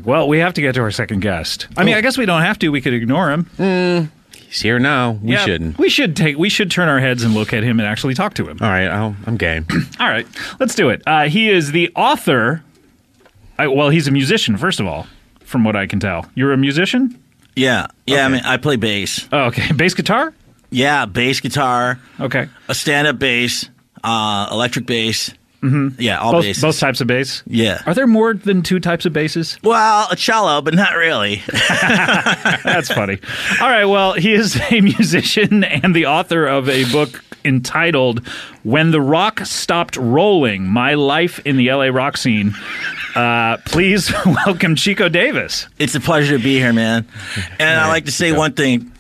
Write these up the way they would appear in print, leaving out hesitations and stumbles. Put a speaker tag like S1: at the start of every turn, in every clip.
S1: Well, we have to get to our second guest. I mean, I guess we don't have to. We could ignore him.
S2: He's here now. We shouldn't.
S1: We should turn our heads and look at him and actually talk to him.
S2: All right, I'm game.
S1: All right, let's do it. He is the author. Well, he's a musician, first of all, from what I can tell. You're a musician?
S3: Yeah.
S1: Okay.
S3: I mean, I play bass.
S1: Oh, okay. Bass guitar?
S3: Yeah, bass guitar.
S1: Okay.
S3: A stand-up bass, electric bass.
S1: Mm-hmm.
S3: Yeah, all basses.
S1: Both types of bass?
S3: Yeah.
S1: Are there more than 2 types of basses?
S3: Well, a cello, but not really.
S1: That's funny. All right, well, he is a musician and the author of a book entitled When the Rock Stopped Rolling, My Life in the LA Rock Scene. Please welcome Chico Davis.
S3: It's a pleasure to be here, man. And I'd like to say one thing.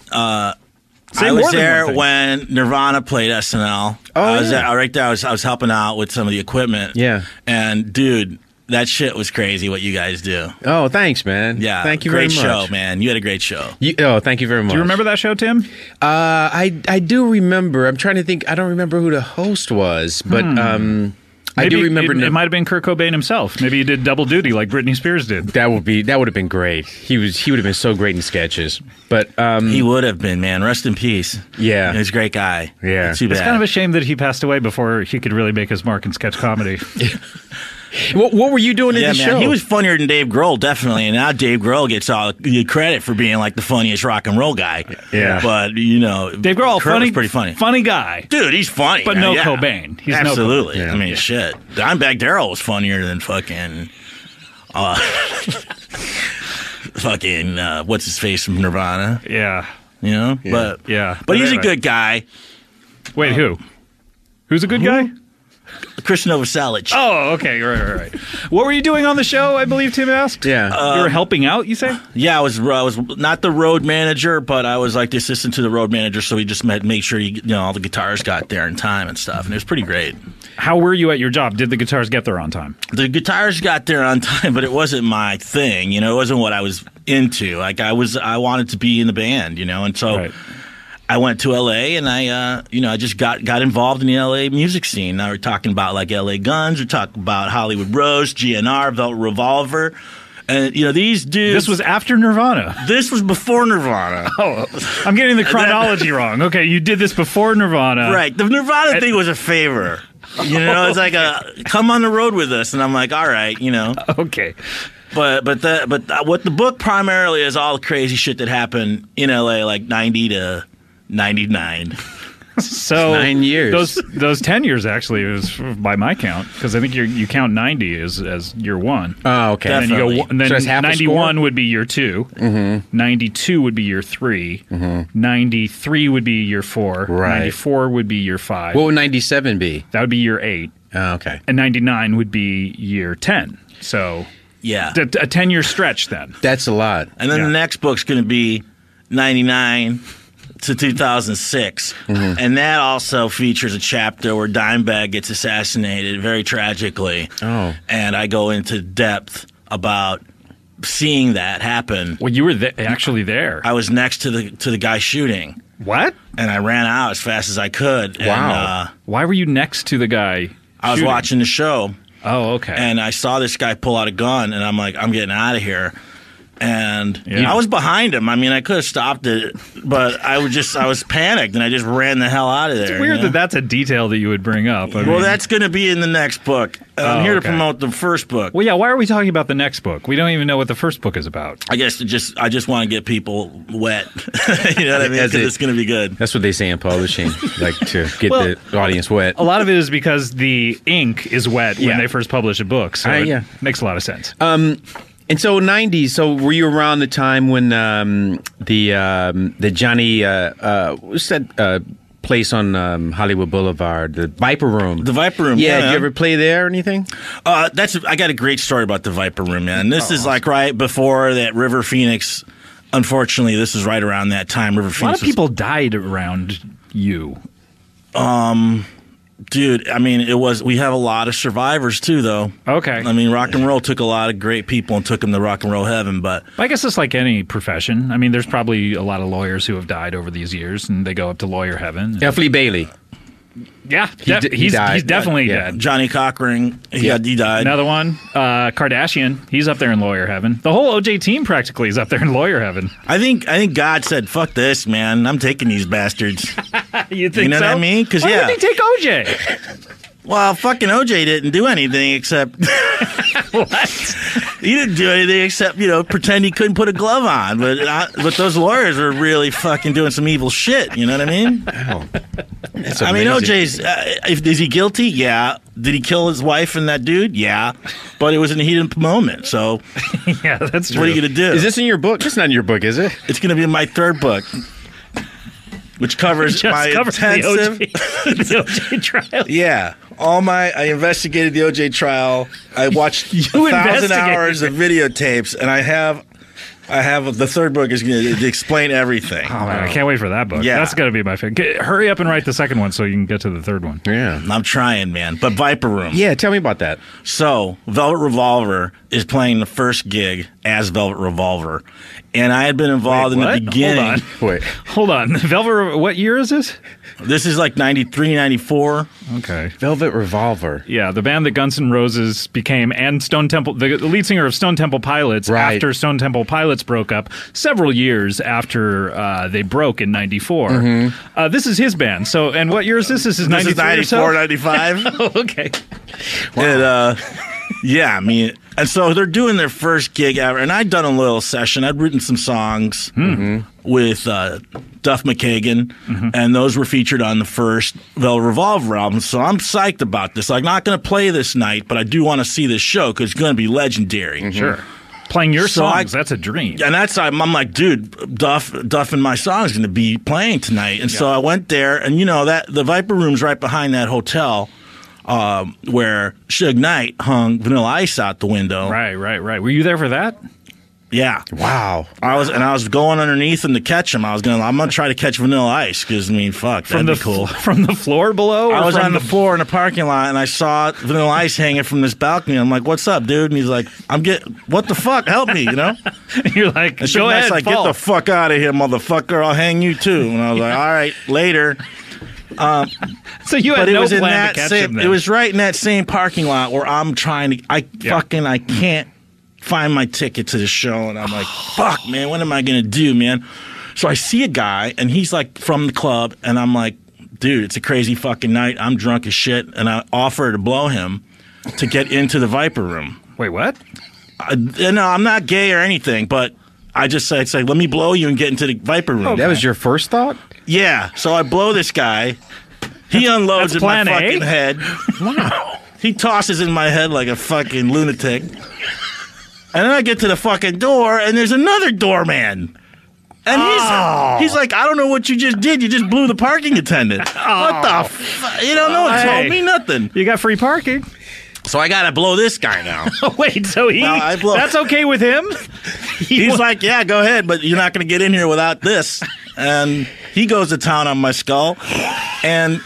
S3: I was there when Nirvana played SNL. I was there, right there. I was helping out with some of the equipment.
S2: Yeah.
S3: And, dude, that shit was crazy what you guys do.
S2: Oh, thanks, man.
S3: Yeah.
S2: Thank you very much.
S3: Great show, man. You had a great show.
S2: Thank you very much.
S1: Do you remember that show, Tim?
S2: I do remember. I'm trying to think. I don't remember who the host was, but I do remember.
S1: It might have been Kurt Cobain himself. Maybe he did double duty like Britney Spears did.
S2: That would have been great. He would have been so great in sketches. But
S3: he would have been, man. Rest in peace.
S2: Yeah,
S3: he's a great guy.
S2: Yeah,
S3: too bad.
S1: It's kind of a shame that he passed away before he could really make his mark in sketch comedy.
S2: What were you doing in the show?
S3: He was funnier than Dave Grohl, definitely. And now Dave Grohl gets all the credit for being like the funniest rock and roll guy.
S2: Yeah.
S3: But, you know,
S1: Dave Grohl,
S3: was pretty funny.
S1: Funny guy.
S3: Dude, he's funny.
S1: But no Cobain. He's
S3: absolutely.
S1: No Cobain.
S3: I mean, shit. Dimebag Darrell was funnier than fucking... what's his face from Nirvana?
S1: Yeah.
S3: You know?
S2: Yeah.
S3: But he's a good guy.
S1: Wait, who? Who's a good guy?
S3: Chris Novoselic.
S1: Oh, okay. Right. What were you doing on the show, I believe Tim asked?
S2: Yeah.
S1: You were helping out, you say?
S3: Yeah, I was not the road manager, but I was like the assistant to the road manager, so we just make sure all the guitars got there in time and stuff, and it was pretty great.
S1: How were you at your job? Did the guitars get there on time?
S3: The guitars got there on time, but it wasn't my thing. You know, it wasn't what I was into. Like I wanted to be in the band, and so. Right. I went to L.A. and I just got involved in the L.A. music scene. Now we're talking about like L.A. Guns, we're talking about Hollywood Rose, GNR, Velvet Revolver, and these dudes.
S1: This was after Nirvana.
S3: This was before Nirvana.
S1: Oh, I'm getting the chronology wrong. Okay, you did this before Nirvana.
S3: Right. The Nirvana thing was a favor. It's like come on the road with us, and I'm like, all right,
S1: Okay.
S3: But what the book primarily is all the crazy shit that happened in L.A. like 90 to 99.
S1: So
S2: 9 years.
S1: Those 10 years actually is by my count, because I think you count 90 as year one.
S2: Oh, okay.
S1: And then, you go, and then
S2: so
S1: 91 would be year 2.
S2: Mm-hmm.
S1: 92 would be year 3. Mm-hmm. 93 would be year 4.
S2: Right.
S1: 94 would be year 5.
S2: What would 97 be?
S1: That would be year 8.
S2: Oh, okay.
S1: And 99 would be year 10. So
S3: yeah,
S1: a 10-year stretch then.
S2: That's a lot.
S3: And then the next book's going to be 99 to 2006. Mm-hmm. And that also features a chapter where Dimebag gets assassinated very tragically.
S2: Oh.
S3: And I go into depth about seeing that happen.
S1: Well, you were actually there.
S3: I was next to the guy shooting.
S1: What?
S3: And I ran out as fast as I could.
S1: Wow. And, why were you next to the guy
S3: I was watching the show.
S1: Oh, okay.
S3: And I saw this guy pull out a gun, and I'm like, I'm getting out of here. And I was behind him. I mean, I could have stopped it, but I was panicked, and I just ran the hell out of there.
S1: It's weird that that's a detail that you would bring up. I mean,
S3: that's going to be in the next book. I'm here to promote the first book.
S1: Well, yeah, why are we talking about the next book? We don't even know what the first book is about.
S3: I guess I just want to get people wet. You know what I mean? Because it's going to be good.
S2: That's what they say in publishing, like to get the audience wet.
S1: A lot of it is because the ink is wet when they first publish a book, so it makes a lot of sense.
S2: And so 90s, so were you around the time when the Johnny, what's that place on Hollywood Boulevard, the Viper Room?
S3: The Viper Room,
S2: yeah. Did you ever play there or anything?
S3: I got a great story about the Viper Room, man. This is like right before that River Phoenix. Unfortunately, this is right around that time. River Phoenix.
S1: A lot of people died around you.
S3: Dude, I mean, we have a lot of survivors too, though.
S1: Okay.
S3: I mean, rock and roll took a lot of great people and took them to rock and roll heaven, but
S1: I guess it's like any profession. I mean, there's probably a lot of lawyers who have died over these years, and they go up to lawyer heaven.
S2: Flea Bailey.
S1: Yeah,
S2: He
S1: he's
S2: died.
S1: definitely
S2: Yeah.
S1: dead.
S3: Johnny Cochran, he died.
S1: Another one, Kardashian. He's up there in lawyer heaven. The whole OJ team practically is up there in lawyer heaven.
S3: I think God said, "Fuck this, man. I'm taking these bastards."
S1: You think
S3: You know
S1: so?
S3: what I mean? 'Cause,
S1: Why
S3: yeah.
S1: would they take OJ?
S3: Well, fucking OJ didn't do anything except
S1: What?
S3: he didn't do anything except pretend he couldn't put a glove on. But those lawyers were really fucking doing some evil shit. You know what I mean?
S2: Oh, that's
S3: I mean,
S2: amazing.
S3: OJ's. Is he guilty? Yeah. Did he kill his wife and that dude? Yeah. But it was in a heated moment. So
S1: Yeah, that's true.
S3: what are you gonna do?
S2: Is this in your book? It's not in your book, is it?
S3: It's gonna be in my third book, which covers
S1: Just
S3: my
S1: covers
S3: intensive.
S1: the OJ trial.
S3: Yeah. I investigated the OJ trial. I watched 1,000
S1: investigated
S3: hours of videotapes, and I have the third book is going to explain everything.
S1: Oh man, I can't wait for that book.
S3: Yeah.
S1: That's gonna be my favorite. Hurry up and write the second one so you can get to the third one.
S2: Yeah.
S3: I'm trying, man. But Viper Room.
S2: Yeah, tell me about that.
S3: So, Velvet Revolver is playing the first gig as Velvet Revolver. And I had been involved in the
S1: What?
S3: beginning.
S2: Wait.
S1: Hold on. Velvet. What year is this?
S3: This is like 93, 94.
S1: Okay.
S2: Velvet Revolver.
S1: Yeah, the band that Guns N' Roses became, and Stone Temple, the lead singer of Stone Temple Pilots,
S2: Right.
S1: after Stone Temple Pilots broke up, several years after they broke in '94. This is his band. So, and what year is this? This is
S3: This is
S1: 93
S3: 94,
S1: or
S3: 95.
S1: so? Oh, okay.
S3: And, yeah, I mean, and so they're doing their first gig ever. And I'd done a little session. I'd written some songs with Duff McKagan, and those were featured on the first Velvet Revolver album. So I'm psyched about this. I'm not going to play this night, but I do want to see this show because it's going to be legendary.
S1: Sure. Playing your
S3: So
S1: songs, that's a dream.
S3: And I'm like, dude, Duff and my song is going to be playing tonight. And so I went there, and that the Viper Room's right behind that hotel where Suge Knight hung Vanilla Ice out the window.
S1: Right. Were you there for that?
S3: Yeah.
S2: Wow.
S3: I was going underneath him to catch him. I'm gonna try to catch Vanilla Ice because fuck,
S1: From
S3: that'd
S1: the
S3: be cool.
S1: From the floor below?
S3: I
S1: or
S3: was
S1: from
S3: on the floor in the parking lot and I saw Vanilla Ice hanging from this balcony. I'm like, "What's up, dude?" And he's like, "What the fuck? Help me!"
S1: You're like,
S3: And
S1: go ahead,
S3: like,
S1: fall.
S3: "Get the fuck out of here, motherfucker! I'll hang you too." And I was like, "All right, later."
S1: So you had
S3: But it
S1: no
S3: was in
S1: plan
S3: that
S1: to catch
S3: same.
S1: him then.
S3: It was right in that same parking lot where I'm trying to. I can't find my ticket to the show, and I'm like, fuck, man, what am I gonna do, man? So I see a guy, and he's like from the club, and I'm like, dude, it's a crazy fucking night. I'm drunk as shit, and I offer to blow him to get into the Viper Room.
S1: Wait, what?
S3: No, I'm not gay or anything, but I just said, let me blow you and get into the Viper Room.
S2: That was your first thought?
S3: Yeah, so I blow this guy. He unloads
S1: that's
S3: in my
S1: plan A?
S3: fucking head. Wow. He tosses in my head like a fucking lunatic. And then I get to the fucking door, and there's another doorman. And he's like, I don't know what you just did. You just blew the parking attendant. What the fuck? You don't know. It told me nothing.
S1: You got free parking.
S3: So I got to blow this guy now.
S1: Wait, so that's okay with him?
S3: He's like, yeah, go ahead, but you're not going to get in here without this. And he goes to town on my skull. And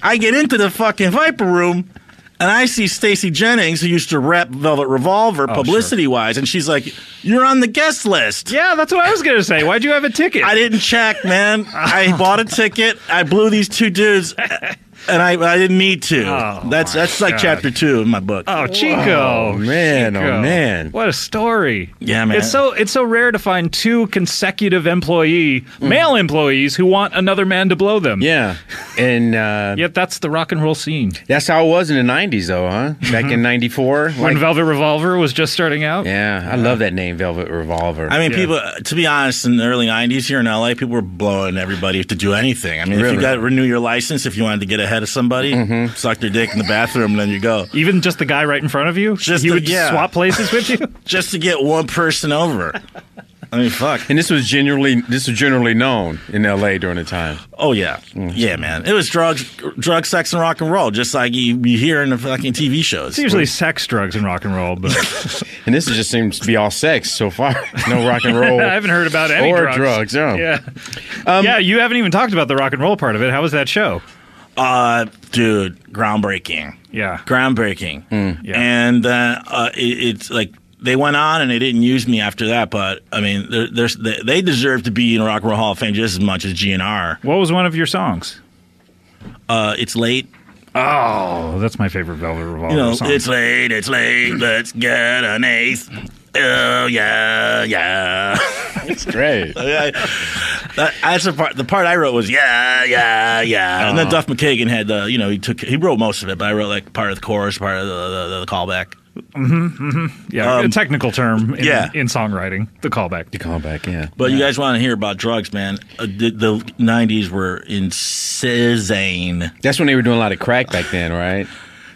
S3: I get into the fucking Viper Room, and I see Stacey Jennings, who used to rep Velvet Revolver publicity-wise, and she's like, you're on the guest list.
S1: Yeah, that's what I was going to say. Why'd you have a ticket?
S3: I didn't check, man. I bought a ticket. I blew these two dudes, and I didn't need to. That's like chapter 2 in my book.
S1: Oh, Chico.
S2: Oh, man.
S1: Chico.
S2: Oh, man.
S1: What a story.
S3: Yeah, man.
S1: It's so rare to find two consecutive male employees who want another man to blow them.
S2: Yeah. And
S1: Yet that's the rock and roll scene.
S2: that's how it was in the 90s, though, huh? Back in 94.
S1: When Velvet Revolver was just starting out.
S2: Yeah, I love that name, Velvet Revolver.
S3: I mean, people, to be honest, in the early 90s here in LA, people were blowing everybody to do anything. I mean, if you got to renew your license, if you wanted to get ahead of somebody, suck their dick in the bathroom, and then you go.
S1: Even just the guy right in front of you? He would swap places with you?
S3: Just to get one person over. I mean, fuck.
S2: And this was generally known in L.A. during the time.
S3: Oh, yeah. Yeah, man. It was drugs, sex, and rock and roll, just like you hear in the fucking TV shows.
S1: It's usually sex, drugs, and rock and roll, but
S2: And this just seems to be all sex so far. No rock and roll.
S1: I haven't heard about any
S2: or
S1: drugs.
S2: no.
S1: Yeah. Yeah, you haven't even talked about the rock and roll part of it. How was that show?
S3: Dude, groundbreaking.
S1: Yeah.
S3: Groundbreaking.
S1: Yeah.
S3: And it's like they went on and they didn't use me after that, but I mean, they deserve to be in the Rock and Roll Hall of Fame just as much as GNR.
S1: What was one of your songs?
S3: It's Late.
S1: Oh, that's my favorite Velvet Revolver
S3: You know,
S1: song.
S3: it's late, let's get an eighth. Oh, yeah.
S2: It's great.
S3: That's the part I wrote was yeah. And then Duff McKagan had he wrote most of it, but I wrote like part of the chorus, part of the callback.
S1: Yeah, a technical term in songwriting, the callback.
S2: The callback, yeah.
S3: But you guys want to hear about drugs, man. The 90s were insane.
S2: That's when they were doing a lot of crack back then, right?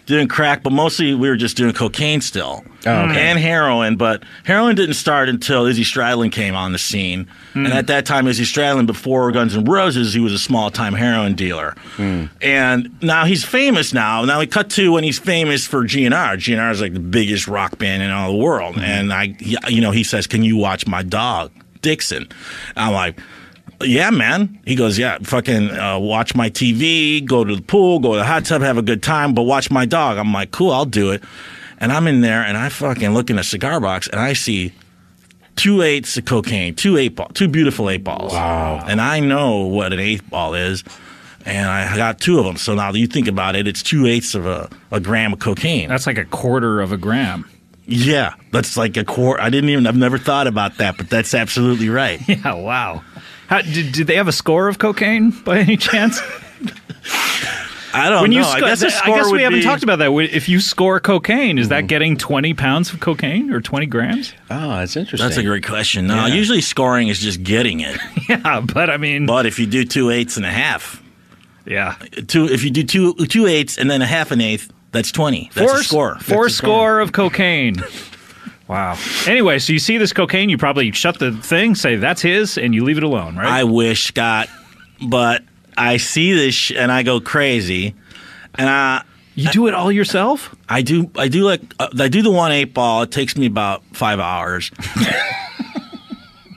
S3: Doing crack, but mostly we were just doing cocaine still.
S2: Oh, okay.
S3: And heroin, but heroin didn't start until Izzy Stradlin came on the scene. And at that time, Izzy Stradlin, before Guns N' Roses, he was a small-time heroin dealer. And now he's famous now. Now we cut to when he's famous for GNR. GNR is like the biggest rock band in all the world. And he says, "Can you watch my dog, Dixon?" I'm like, "Yeah, man." He goes, "Yeah, fucking watch my TV, go to the pool, go to the hot tub, have a good time, but watch my dog." I'm like, "Cool, I'll do it." And I'm in there, and I fucking look in a cigar box, and I see 2/8 of cocaine, two beautiful 8-balls.
S2: Wow.
S3: And I know what an 8-ball is, and I got 2 of them. So now that you think about it, it's 2/8 of a gram of cocaine.
S1: That's like a quarter of a gram.
S3: Yeah, that's like a quarter. I've never thought about that, but that's absolutely right.
S1: Yeah, wow. Did they have a score of cocaine by any chance?
S3: I don't know. I guess
S1: we haven't talked about that. If you score cocaine, is that getting 20 pounds of cocaine or 20 grams?
S2: Oh, that's interesting.
S3: That's a great question. No, usually scoring is just getting it.
S1: Yeah, but I mean...
S3: But if you do 2/8 and a half...
S1: Yeah.
S3: If you do 2/8 and then a half an eighth, that's 20. That's a score.
S1: Four score of cocaine. Wow. Anyway, so you see this cocaine, you probably shut the thing, say that's his, and you leave it alone, right?
S3: I wish, Scott, but I see this and I go crazy, and
S1: you do it all yourself?
S3: I do the 1 8-ball. It takes me about 5 hours.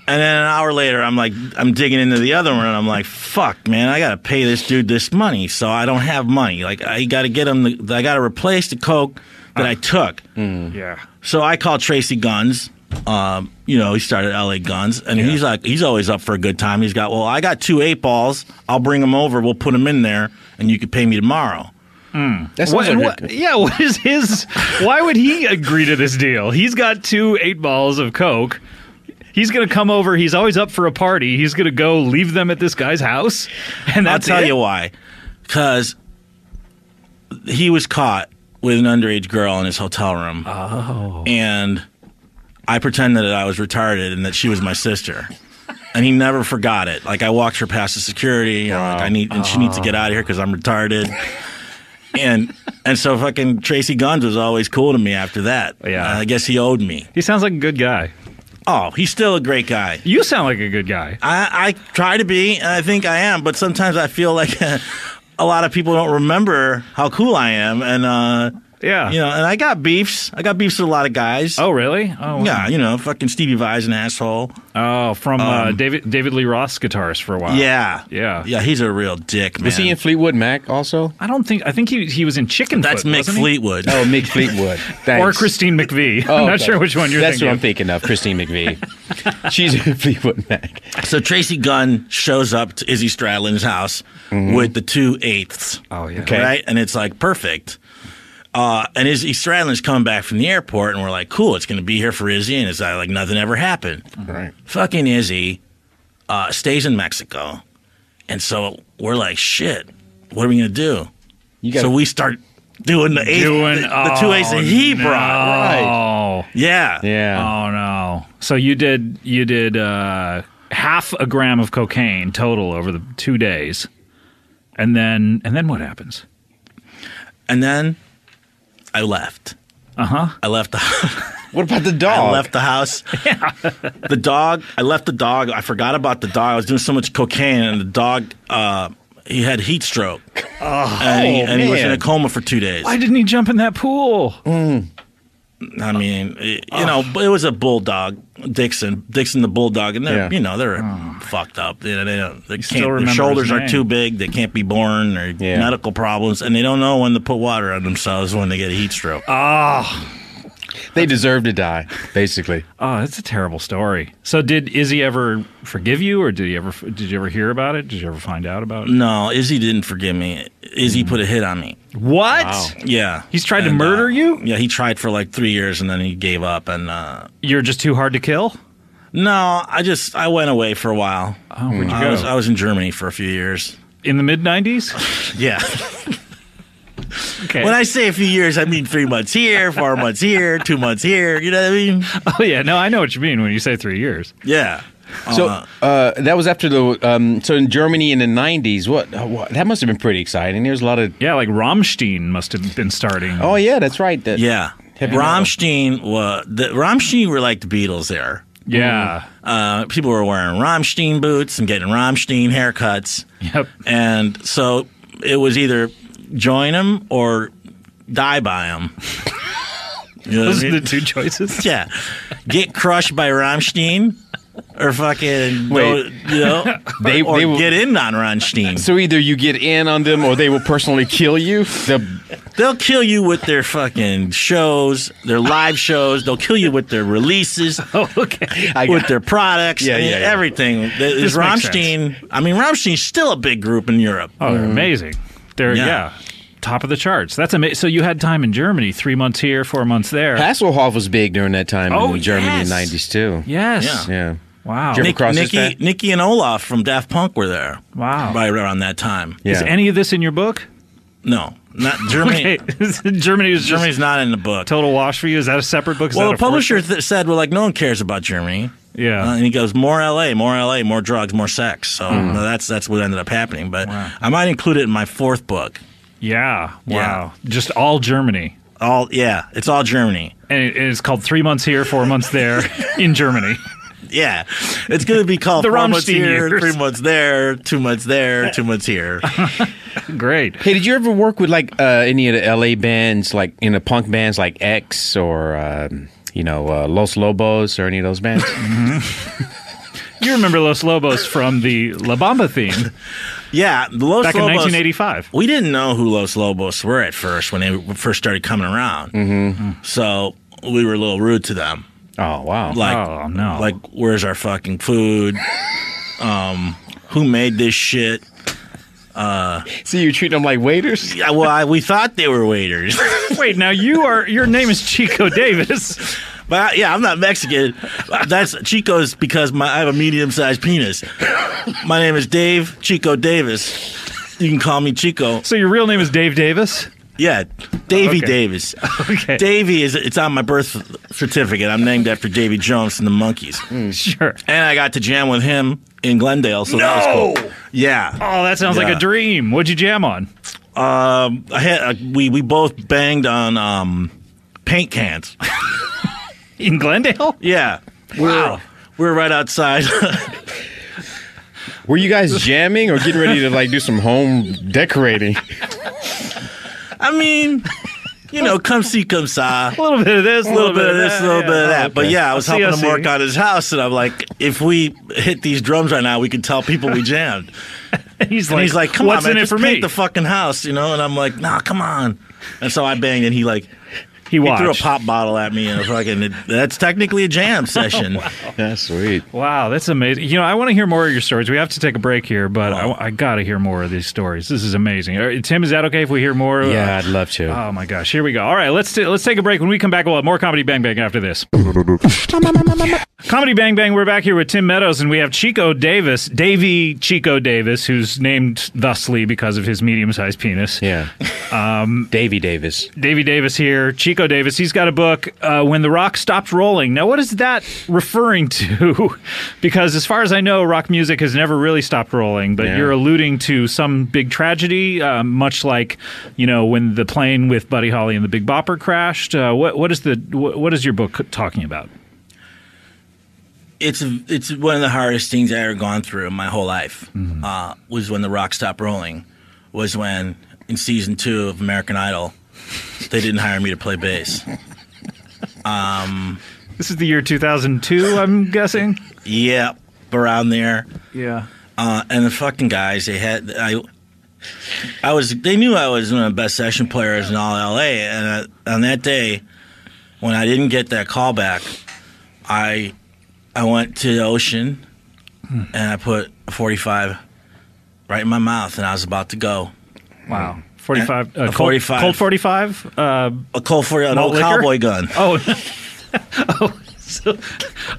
S3: And then an hour later, I'm digging into the other one, and I'm like, fuck, man, I got to pay this dude this money, so I don't have money. Like, I got to get him, I got to replace the coke that I took.
S1: Yeah.
S3: So I called Tracy Guns. He started LA Guns, and he's like, he's always up for a good time. He's got, I got 2 8-balls. I'll bring them over. We'll put them in there, and you can pay me tomorrow.
S1: What is his? Why would he agree to this deal? He's got 2 8-balls of coke. He's going to come over. He's always up for a party. He's going to go leave them at this guy's house, and that's
S3: I'll tell you why. Because he was caught with an underage girl in his hotel room.
S1: Oh.
S3: And I pretended that I was retarded and that she was my sister. And he never forgot it. Like, I walked her past the security.
S2: Wow.
S3: And she needs to get out of here because I'm retarded. And so fucking Tracy Guns was always cool to me after that.
S1: Yeah.
S3: I guess he owed me.
S1: He sounds like a good guy.
S3: Oh, he's still a great guy.
S1: You sound like a good guy.
S3: I try to be, and I think I am, but sometimes I feel like a lot of people don't remember how cool I am, and
S1: Yeah.
S3: and I got beefs. I got beefs with a lot of guys.
S1: Oh, really? Oh, wow.
S3: Yeah, fucking Stevie Vai's an asshole.
S1: Oh, from David Lee Roth's guitarist for a while.
S3: Yeah.
S1: Yeah.
S3: Yeah, he's a real dick, man.
S2: Was he in Fleetwood Mac also?
S1: I think he was in Chickenfoot.
S3: That's Mick
S1: wasn't he?
S3: Fleetwood.
S2: Oh, Mick Fleetwood. Thanks.
S1: Or Christine McVie.
S2: Oh,
S1: I'm not
S2: okay.
S1: sure which one you're
S2: That's
S1: thinking
S2: what I'm
S1: of.
S2: thinking of, Christine McVie. She's in Fleetwood Mac.
S3: So Tracy Gunn shows up to Izzy Stradlin's house with the 2 8s.
S1: Oh, yeah.
S2: Okay.
S3: Right? And it's like perfect. And Izzy Stradlin's coming back from the airport, and we're like, cool, it's going to be here for Izzy, and it's like nothing ever happened.
S2: Right.
S3: Fucking Izzy stays in Mexico, and so we're like, shit, what are we going to do? So we start doing the 2 8s that he brought.
S1: Right.
S3: Yeah.
S2: Yeah.
S1: Oh, no. So you did half a gram of cocaine total over the 2 days. And then what happens?
S3: And then I left.
S1: Uh-huh.
S3: I left the
S2: What about the dog?
S3: I left the house. The dog, I left the dog. I forgot about the dog. I was doing so much cocaine, and the dog, he had heat stroke. And he was in a coma for 2 days.
S1: Why didn't he jump in that pool?
S3: I mean, it was a bulldog, Dixon the bulldog, and they're they're fucked up. They their shoulders are too big. They can't be born. Or medical problems, and they don't know when to put water on themselves when they get a heat stroke.
S2: They deserve to die, basically.
S1: Oh, that's a terrible story. So did Izzy ever forgive you, or did you ever hear about it? Did you ever find out about it?
S3: No, Izzy didn't forgive me. Izzy put a hit on me.
S1: What?
S2: Wow.
S3: Yeah.
S1: He's tried to murder you?
S3: Yeah, he tried for like 3 years and then he gave up. And
S1: You're just too hard to kill?
S3: no, I went away for a while.
S1: Oh, where'd you go?
S3: I was in Germany for a few years.
S1: In the mid-90s?
S3: Yeah.
S1: Okay.
S3: When I say a few years, I mean 3 months here, 4 months here, 2 months here. You know what I mean?
S1: Oh, yeah. No, I know what you mean when you say 3 years.
S3: Yeah.
S2: So that was after the. So in Germany in the 90s, what that must have been pretty exciting. There was a lot of.
S1: Yeah, like Rammstein must have been starting.
S2: Oh yeah, that's right.
S3: Yeah. Rammstein were like the Beatles there.
S1: Yeah.
S3: People were wearing Rammstein boots and getting Rammstein haircuts.
S1: Yep.
S3: And so it was either join them or die by them. You know
S1: Those
S3: what I
S1: are
S3: mean?
S1: the two choices?
S3: Yeah. Get crushed by Rammstein or fucking
S2: Wait.
S3: they
S2: They will-
S3: get in on Rammstein.
S2: So either you get in on them or they will personally kill you.
S3: They'll kill you with their fucking shows, their live shows. They'll kill you with their releases,
S1: Oh, okay.
S3: with their products,
S2: Yeah, yeah, yeah.
S3: everything.
S1: This makes
S3: Rammstein. I mean, Rammstein's still a big group in Europe.
S1: Oh, they're amazing. They're,
S3: Yeah.
S1: top of the charts. That's amazing. So you had time in Germany, 3 months here, 4 months there.
S2: Hasselhoff was big during that time
S1: Oh,
S2: in Germany
S3: yes.
S2: in the 90s too.
S1: Yes.
S3: Yeah.
S2: Yeah.
S1: Wow.
S2: Did you ever cross this path?
S3: Nikki and Olaf from Daft Punk were there.
S1: Wow.
S3: Right around that time.
S2: Yeah.
S1: Is any of this in your book?
S3: No, not Germany.
S1: Okay. Germany is just
S3: Germany's not in the book.
S1: total wash for you. Is that a separate book? Is
S3: Well,
S1: that
S3: the
S1: a
S3: publisher
S1: fourth
S3: said, "Well, like no one cares about Germany."
S1: book? Yeah.
S3: And he goes, more LA, more drugs, more sex. So that's what ended up happening. But
S1: Wow.
S3: I might include it in my fourth book.
S1: Yeah. Wow. Just all Germany.
S3: It's all Germany.
S1: And it's called 3 months here, 4 months there in Germany.
S3: Yeah, it's going to be called
S1: The
S3: 4 months
S1: Rammstein
S3: here,
S1: years.
S3: 3 months there, 2 months there, 2 months here.
S1: Great.
S2: Hey, did you ever work with like any of the LA bands, like punk bands like X or Los Lobos or any of those bands?
S1: You remember Los Lobos from the La Bamba theme
S3: Yeah, the Los
S1: back in
S3: Lobos.
S1: 1985.
S3: We didn't know who Los Lobos were at first when they first started coming around. Mm-hmm. So we were a little rude to them.
S2: Oh wow!
S3: Like,
S1: Oh, no.
S3: Like, where's our fucking food? Who made this shit?
S2: So you treat them like waiters?
S3: Yeah, well, we thought they were waiters.
S1: Wait, now your name is Chico Davis.
S3: But yeah, I'm not Mexican. That's Chico's because I have a medium-sized penis. My name is Dave Chico Davis. You can call me Chico.
S1: So your real name is Dave Davis?
S3: Yeah, Davy
S1: Okay.
S3: Davis.
S1: Okay.
S3: Davy it's on my birth certificate. I'm named after Davy Jones from the Monkees.
S1: Sure.
S3: And I got to jam with him in Glendale, so that was cool. Yeah.
S1: Oh, that sounds like
S3: Yeah.
S1: a dream. What'd you jam on?
S3: We both banged on paint cans.
S1: In Glendale?
S3: Yeah.
S1: Wow.
S3: We're right outside.
S2: Were you guys jamming or getting ready to like do some home decorating?
S3: I mean, come see, come saw.
S1: A little bit of this,
S3: A little bit of this, a little bit of that. But
S2: Okay.
S3: yeah, I was
S1: I'll see,
S3: helping him
S1: I'll
S3: work
S1: see.
S3: on his house, and I'm like, if we hit these drums right now, we can tell people we jammed.
S1: He's
S3: And he's like, come
S1: what's
S3: on, man,
S1: in it
S3: just
S1: for
S3: paint
S1: me?
S3: the fucking house, And I'm like, nah, come on. And so I banged, and he
S1: watched.
S3: threw a pop bottle at me, and that's technically a jam session.
S2: That's sweet.
S1: Wow, that's amazing. I want to hear more of your stories. We have to take a break here, but I got to hear more of these stories. This is amazing. Tim, is that okay if we hear more?
S2: Yeah, I'd love to.
S1: Oh my gosh, here we go. All right, let's take a break. When we come back, we'll have more Comedy Bang Bang after this. Comedy Bang Bang, we're back here with Tim Meadows, and we have Chico Davis, Davy Chico Davis, who's named thusly because of his medium-sized penis.
S2: Yeah. Davy Davis.
S1: Davy Davis here, Chico Davis. He's got a book, When the Rock Stopped Rolling. Now, what is that referring to? Because as far as I know, rock music has never really stopped rolling, but
S2: Yeah.
S1: you're alluding to some big tragedy, much like, when the plane with Buddy Holly and the Big Bopper crashed. What is your book talking about?
S3: It's one of the hardest things I ever gone through in my whole life. Was when the rock stopped rolling. Was when in season 2 of American Idol, they didn't hire me to play bass.
S1: This is the year 2002, I'm guessing?
S3: Yep, around there.
S1: Yeah.
S3: And the fucking guys, they knew I was one of the best session players in all LA. And on that day, when I didn't get that call back, I went to the ocean and I put a 45 right in my mouth, and I was about to go.
S1: Wow. 45,
S3: a 45.
S1: Cold 45?
S3: A Colt 45, an old
S1: liquor?
S3: cowboy gun.
S1: Oh, so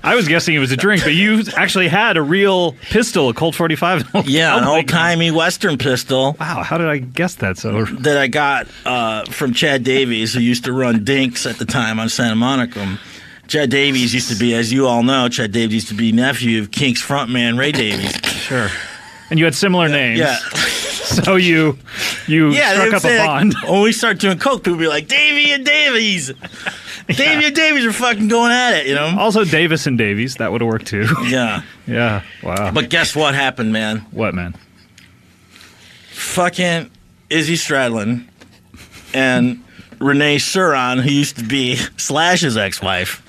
S1: I was guessing it was a drink, but you actually had a real pistol, a Colt 45.
S3: Yeah, an old-timey Western pistol.
S1: Wow, how did I guess that so?
S3: That I got from Chad Davies, who used to run Dinks at the time on Santa Monica. Chad Davies used to be, as you all know, Chad Davies used to be nephew of Kinks frontman Ray Davies.
S1: Sure. And you had similar names.
S3: Yeah.
S1: So you struck up a bond.
S3: Like, when we start doing coke, people be like, Davey and Davies. Davey and Davies are fucking going at it, you know?
S1: Also Davis and Davies, that would have worked too.
S3: Yeah.
S1: Yeah, wow.
S3: But guess what happened, man?
S1: What, man?
S3: Fucking Izzy Stradlin and Renee Suron, who used to be Slash's ex-wife.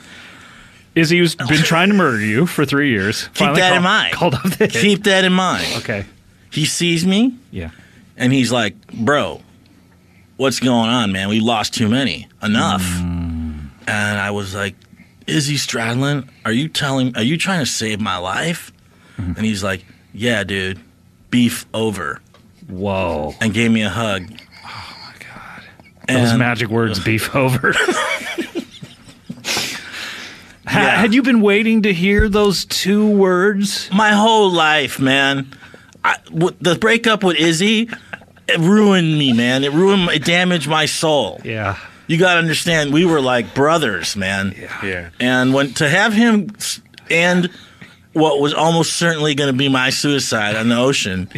S1: Izzy's been trying to murder you for 3 years.
S3: Keep that in mind.
S1: Called off the hit.
S3: Keep that in mind.
S1: Okay.
S3: He sees me.
S1: Yeah.
S3: And he's like, bro, what's going on, man? We lost too many. Enough. And I was like, Izzy Stradlin, are you trying to save my life? And he's like, yeah, dude, beef over.
S1: Whoa.
S3: And gave me a hug.
S1: Oh, my God. Those magic words, beef over.
S3: Yeah.
S1: Had you been waiting to hear those 2 words?
S3: My whole life, man. The breakup with Izzy, it ruined me, man. It damaged my soul.
S1: Yeah.
S3: You got to understand, we were like brothers, man.
S2: Yeah.
S3: And to have him and what was almost certainly going to be my suicide on the ocean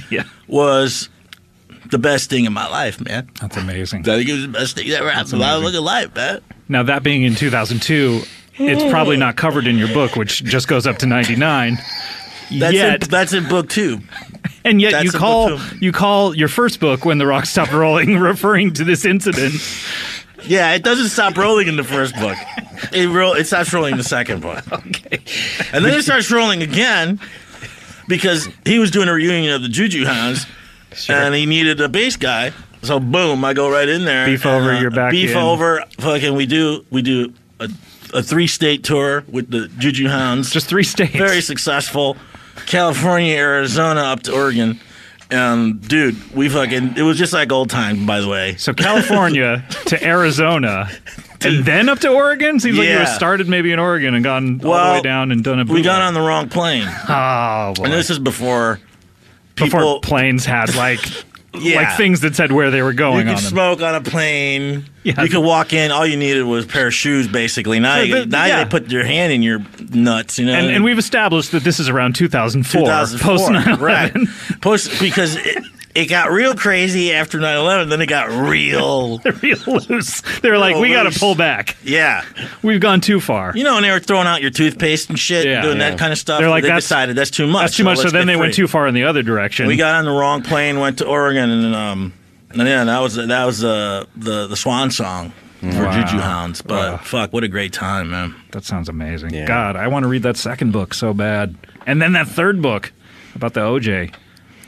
S3: was the best thing in my life, man.
S1: That's amazing.
S3: I think it was the best thing that ever happened in my fucking life, man.
S1: Now, that being in 2002, it's probably not covered in your book, which just goes up to 99.
S3: That's in book 2.
S1: And yet
S3: That's
S1: you call your first book, When the Rock Stopped Rolling, referring to this incident.
S3: Yeah, it doesn't stop rolling in the first book. It stops rolling in the second book.
S1: Okay.
S3: And then it starts rolling again because he was doing a reunion of the Juju Hounds, and he needed a bass guy. So boom, I go right in there.
S1: Beef over, you're back
S3: Beef
S1: in.
S3: over. Fucking, we do a 3-state tour with the Juju Hounds.
S1: Just 3 states.
S3: Very successful. California, Arizona, up to Oregon. Dude, it was just like old times, by the way.
S1: So California to Arizona, and then up to Oregon? Seems like you were started maybe in Oregon and gone all the way down and done a bootleg.
S3: We got on the wrong plane.
S1: Oh, boy.
S3: And this is before
S1: planes had like things that said where they were going on them.
S3: You could smoke on a plane.
S1: Yeah.
S3: You could walk in. All you needed was a pair of shoes, basically. Now they put your hand in your nuts, you know.
S1: And we've established that this is around 2004.
S3: 2004,
S1: post 9/11.
S3: Right. Because it got real crazy after 9/11. Then it got real
S1: loose. They were like, we got to pull back.
S3: Yeah.
S1: We've gone too far.
S3: You know, and they were throwing out your toothpaste and shit, doing that kind of stuff.
S1: They're like,
S3: they decided that's too much.
S1: That's too much. So then they went too far in the other direction.
S3: We got on the wrong plane, went to Oregon, and that was the swan song for Juju Hounds. But fuck, what a great time, man.
S1: That sounds amazing.
S2: Yeah.
S1: God, I want to read that second book so bad. And then that third book about the OJ.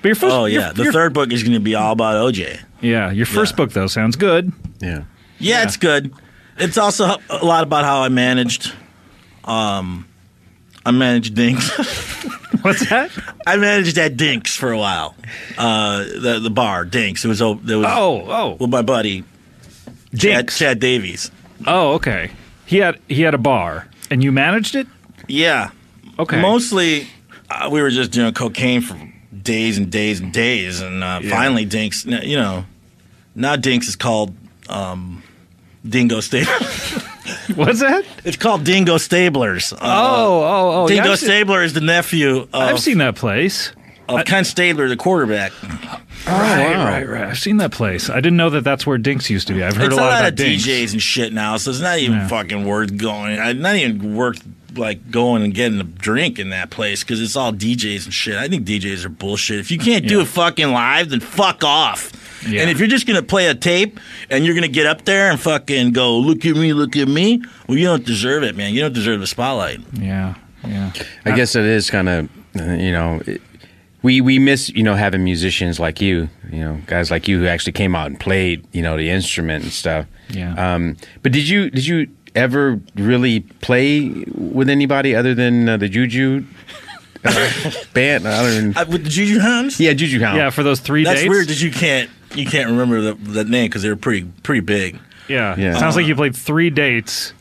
S1: But your first,
S3: the third book is going to be all about OJ.
S1: Yeah, your first book though sounds good.
S2: Yeah.
S3: Yeah, it's good. It's also a lot about how I managed. I managed Dinks.
S1: What's that?
S3: I managed at Dinks for a while. The bar Dinks. It was with my buddy
S1: Dinks.
S3: Chad Davies.
S1: Oh, okay. He had a bar, and you managed it.
S3: Yeah.
S1: Okay.
S3: Mostly, we were just doing cocaine for days and days and days, and finally Dinks. You know, now Dinks is called Dingo Stablers.
S1: What's that?
S3: It's called Dingo Stablers. Dingo Stabler is the nephew of...
S1: I've seen that place.
S3: Of Ken Stabler, the quarterback.
S1: Right. I've seen that place. I didn't know that that's where Dinks used to be. I've heard a lot about Dinks.
S3: DJs and shit now, so it's not even fucking worth going. Not even worth like going and getting a drink in that place because it's all DJs and shit. I think DJs are bullshit. If you can't do it fucking live, then fuck off. Yeah. And if you're just going to play a tape and you're going to get up there and fucking go, look at me, well, you don't deserve it, man. You don't deserve the spotlight.
S1: Yeah.
S2: I guess it is kind of, we miss, having musicians like you, guys like you who actually came out and played, the instrument and stuff.
S1: Yeah.
S2: But did you ever really play with anybody other than the Juju band? I don't even...
S3: with the Juju Hounds?
S2: Yeah, Juju Hound.
S1: Yeah, for those 3 dates.
S3: That's weird that you can't remember the name because they were pretty big.
S1: Yeah. Sounds like you played 3 dates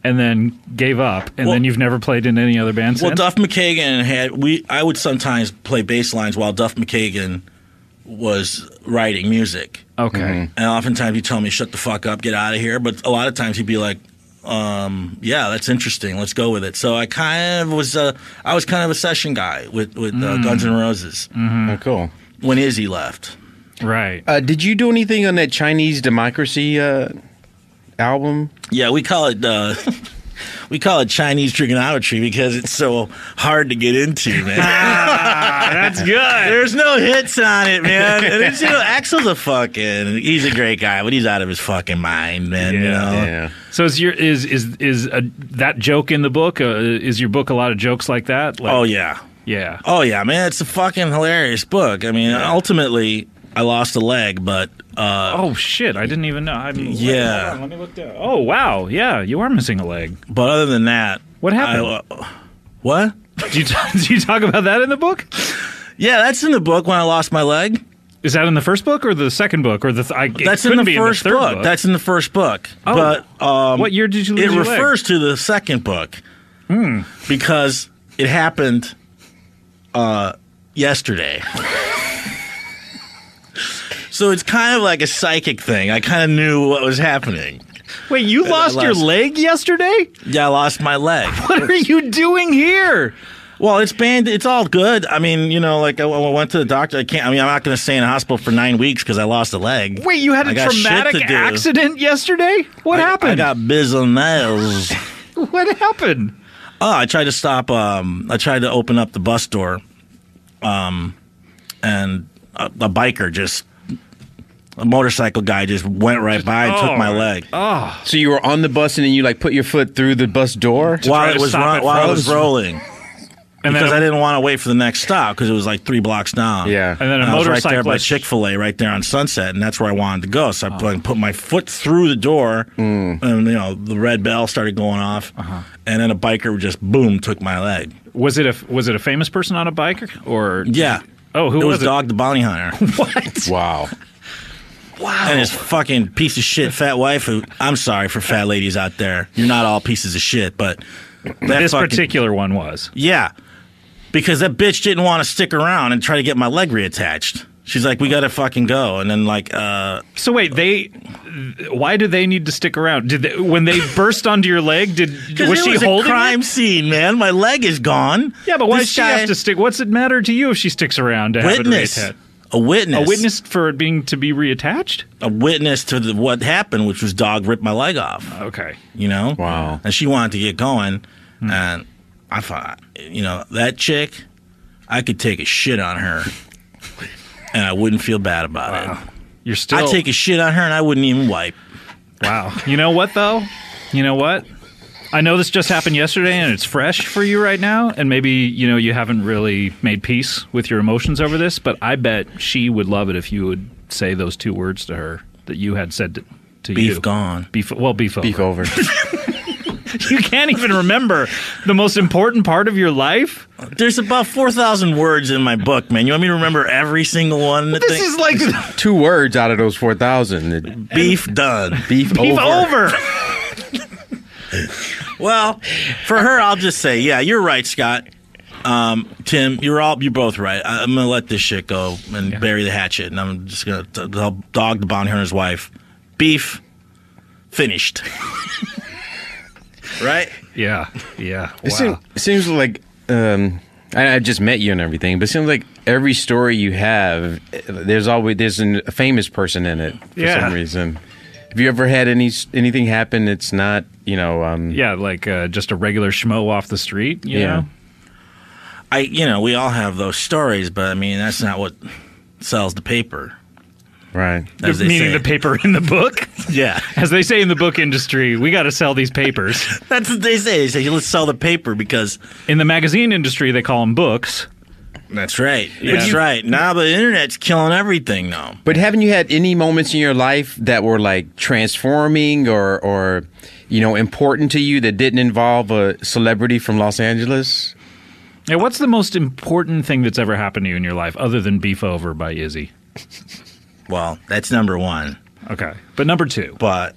S1: and then gave up, and then you've never played in any other band since?
S3: Well, Duff McKagan I would sometimes play bass lines while Duff McKagan was writing music.
S1: Okay.
S3: And oftentimes he'd tell me, shut the fuck up, get out of here. But a lot of times he'd be like, yeah, that's interesting. Let's go with it. So I kind of was I was kind of a session guy with Guns N' Roses.
S2: Oh, cool.
S3: When Izzy left.
S1: Right.
S2: Did you do anything on that Chinese Democracy album?
S3: Yeah, we call it Chinese trigonometry because it's so hard to get into, man.
S1: That's good.
S3: There's no hits on it, man. And it's, Axel's he's a great guy, but he's out of his fucking mind, man.
S2: Yeah.
S1: So is that joke in the book? Is your book a lot of jokes like that?
S3: Oh yeah.
S1: Yeah.
S3: Oh yeah, man. It's a fucking hilarious book. I mean, ultimately, I lost a leg, but
S1: oh shit! I didn't even know.
S3: Yeah.
S1: Hold on, let me look down. Oh wow, yeah, you are missing a leg.
S3: But other than that,
S1: what happened?
S3: What?
S1: Do you talk about that in the book?
S3: Yeah, that's in the book when I lost my leg.
S1: Is that in the first book or the second book or the?
S3: That's in the first book. That's in the first book.
S1: Oh,
S3: but
S1: what year did you lose
S3: it
S1: your
S3: refers
S1: leg?
S3: to the second book because it happened yesterday. So it's kind of like a psychic thing. I kind of knew what was happening.
S1: Wait, you lost your leg yesterday?
S3: Yeah, I lost my leg.
S1: What are you doing here?
S3: Well, it's all good. I mean, I went to the doctor. I'm not going to stay in the hospital for 9 weeks because I lost a leg.
S1: Wait, you had a traumatic accident yesterday? What happened?
S3: I got business.
S1: What happened?
S3: Oh, I tried to stop. I tried to open up the bus door, and a biker a motorcycle guy just went right by and took my leg.
S1: Oh,
S2: so you were on the bus and then you put your foot through the bus door
S3: while it was rolling.
S1: And
S3: because I didn't want to wait for the next stop because it was like 3 blocks down.
S2: Yeah,
S1: and then
S3: I was right there by Chick-fil-A, right there on Sunset, and that's where I wanted to go. So I put my foot through the door, and the red bell started going off, and then a biker just boom took my leg.
S1: Was it a famous person on a bike or?
S3: Yeah.
S1: Oh, who was it?
S3: Dog the Bounty Hunter.
S1: What?
S2: Wow.
S3: And his fucking piece of shit fat wife. I'm sorry for fat ladies out there. You're not all pieces of shit, but
S1: this particular one was.
S3: Yeah. Because that bitch didn't want to stick around and try to get my leg reattached. She's like, we got to fucking go. And then
S1: So wait, why do they need to stick around? When they burst onto your leg, was she holding
S3: a crime scene, man. My leg is gone.
S1: Yeah, but why does she have to stick? What's it matter to you if she sticks around to have it reattached?
S3: A witness.
S1: A witness for it being to be reattached?
S3: A witness to what happened, which was dog ripped my leg off.
S1: Okay.
S2: Wow.
S3: And she wanted to get going, and I thought, that chick, I could take a shit on her, and I wouldn't feel bad about it. I'd take a shit on her, and I wouldn't even wipe.
S1: Wow. You know what, though? You know what? I know this just happened yesterday, and it's fresh for you right now, and maybe, you haven't really made peace with your emotions over this, but I bet she would love it if you would say those 2 words to her that you had said to you.
S3: Beef gone.
S1: Beef over.
S2: Beef over.
S1: You can't even remember the most important part of your life?
S3: There's about 4,000 words in my book, man. You want me to remember every single one?
S1: This is like
S2: 2 words out of those 4,000.
S3: Beef done.
S2: Beef
S1: over.
S3: Well, for her, I'll just say, yeah, you're right, Scott. Tim, you're both right. I'm gonna let this shit go and bury the hatchet, and I'm just gonna dog the bounty hunter's wife. Beef finished. Right?
S1: Yeah.
S2: It seems like I just met you and everything, but it seems like every story you have, there's a famous person in it for some reason. Have you ever had anything happen that's not,
S1: like just a regular schmo off the street, you know?
S3: We all have those stories, but I mean, that's not what sells the paper.
S2: Right.
S1: Meaning the paper in the book?
S3: Yeah.
S1: As they say in the book industry, we got to sell these papers.
S3: That's what they say. They say, let's sell the paper because...
S1: In the magazine industry, they call them books.
S3: That's right. That's right. Now the internet's killing everything now.
S2: But haven't you had any moments in your life that were like transforming or important to you that didn't involve a celebrity from Los Angeles?
S1: Yeah, what's the most important thing that's ever happened to you in your life other than Beef Over by Izzy?
S3: Well, that's number one.
S1: Okay. But number two.
S3: But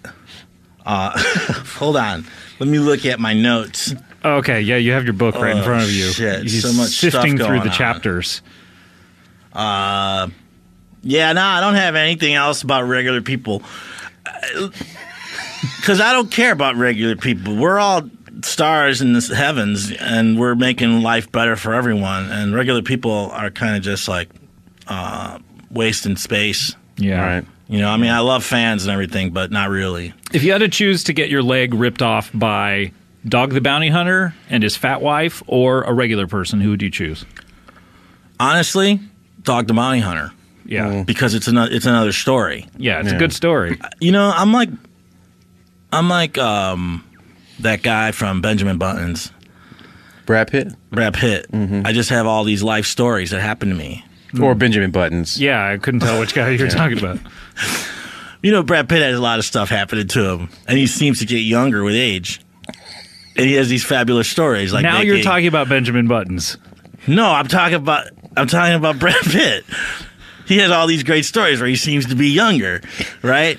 S3: hold on. Let me look at my notes.
S1: Okay, yeah, you have your book right in front of you.
S3: Shit,
S1: He's
S3: so much stuff
S1: sifting through
S3: going
S1: the
S3: on.
S1: chapters.
S3: Yeah, no, I don't have anything else about regular people. Because I don't care about regular people. We're all stars in the heavens, and we're making life better for everyone. And regular people are kind of just like wasting space.
S1: Yeah.
S2: Right.
S3: You know, I mean, I love fans and everything, but not really.
S1: If you had to choose to get your leg ripped off by Dog the Bounty Hunter and his fat wife or a regular person, who would you choose?
S3: Honestly, Dog the Bounty Hunter.
S1: Yeah.
S3: Because it's another story.
S1: Yeah, it's a good story.
S3: You know, I'm like that guy from Benjamin Buttons.
S2: Brad Pitt?
S3: Brad Pitt. Mm-hmm. I just have all these life stories that happened to me.
S2: Or Benjamin Buttons.
S1: Yeah, I couldn't tell which guy you were talking about.
S3: You know, Brad Pitt has a lot of stuff happening to him, and he seems to get younger with age. And he has these fabulous stories. Like
S1: now you're talking about Benjamin Buttons.
S3: No, I'm talking about Brad Pitt. He has all these great stories where he seems to be younger, right?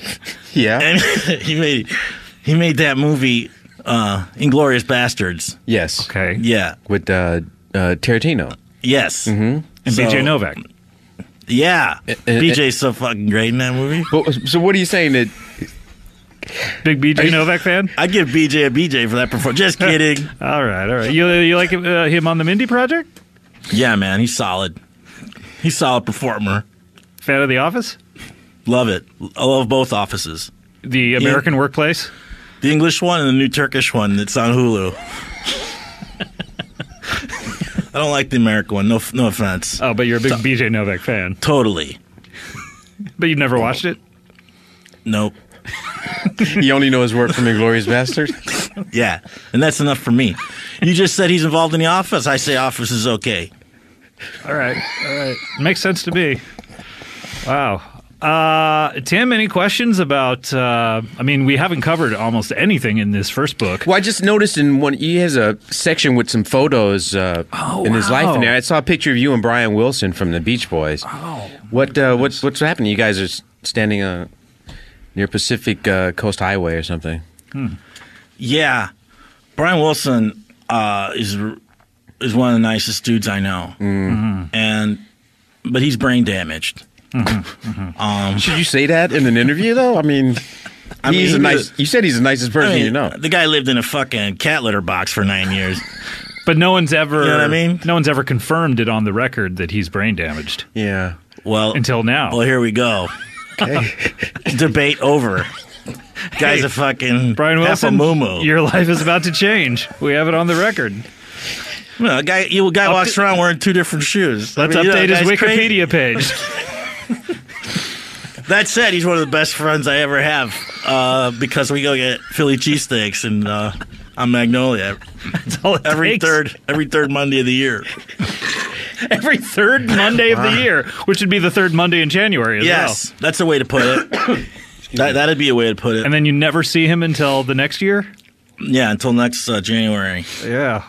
S2: Yeah.
S3: And he made that movie, Inglourious Bastards.
S2: Yes.
S1: Okay.
S3: Yeah.
S2: With Tarantino.
S3: Yes.
S2: Mm-hmm.
S1: And BJ Novak.
S3: Yeah. BJ's so fucking great in that movie.
S2: So what are you saying that...
S1: Big BJ Novak fan?
S3: I'd give BJ a BJ for that performance. Just kidding.
S1: All right. You like him on the Mindy Project?
S3: Yeah, man. He's solid. He's a solid performer.
S1: Fan of The Office?
S3: Love it. I love both offices.
S1: The American Workplace?
S3: The English one and the new Turkish one that's on Hulu. I don't like the American one. No offense.
S1: Oh, but you're a big BJ Novak fan.
S3: Totally.
S1: But you've never watched it?
S3: Nope.
S2: You only know his work from Inglourious Bastards?
S3: Yeah, and that's enough for me. You just said he's involved in The Office. I say Office is okay.
S1: All right. Makes sense to me. Wow. Tim, any questions about, we haven't covered almost anything in this first book.
S2: Well, I just noticed he has a section with some photos in his life in there. I saw a picture of you and Brian Wilson from the Beach Boys.
S1: Oh.
S2: What's happening? You guys are standing near Pacific Coast Highway or something.
S3: Yeah. Brian Wilson is one of the nicest dudes I know. Mm-hmm. But he's brain damaged.
S1: Mm-hmm. Mm-hmm.
S2: Should you say that in an interview, though? You said he's the nicest person you know.
S3: The guy lived in a fucking cat litter box for 9 years.
S1: But no one's ever,
S3: you know what I mean?
S1: No one's ever confirmed it on the record that he's brain damaged.
S2: Yeah.
S3: Well,
S1: until now.
S3: Well, here we go. Okay. Debate over. Guy's a fucking
S1: Brian Wilson,
S3: half a moo-moo.
S1: Your life is about to change. We have it on the record.
S3: Well, a guy walks around wearing two different shoes.
S1: Let's update his Wikipedia page.
S3: That said, he's one of the best friends I ever have because we go get Philly cheesesteaks and on Magnolia every third Monday of the year.
S1: Every third Monday of the year, which would be the third Monday in January as well.
S3: Yes, that's a way to put it. That'd be a way to put it.
S1: And then you never see him until the next year?
S3: Yeah, until next January.
S1: Yeah.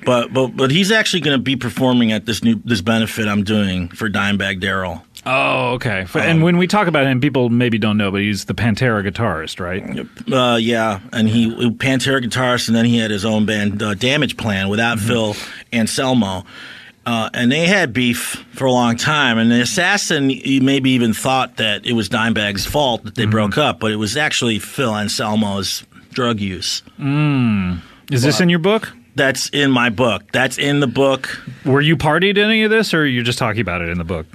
S3: But he's actually going to be performing at this benefit I'm doing for Dimebag Darrell.
S1: Oh, okay. And when we talk about him, people maybe don't know, but he's the Pantera guitarist, right?
S3: Yeah, and he Pantera guitarist, and then he had his own band, Damage Plan, without Phil Anselmo. And they had beef for a long time. And the assassin maybe even thought that it was Dimebag's fault that they broke up, but it was actually Phil Anselmo's drug use.
S1: Is this in your book?
S3: That's in my book. That's in the book.
S1: Were you party to any of this, or you're just talking about it in the book?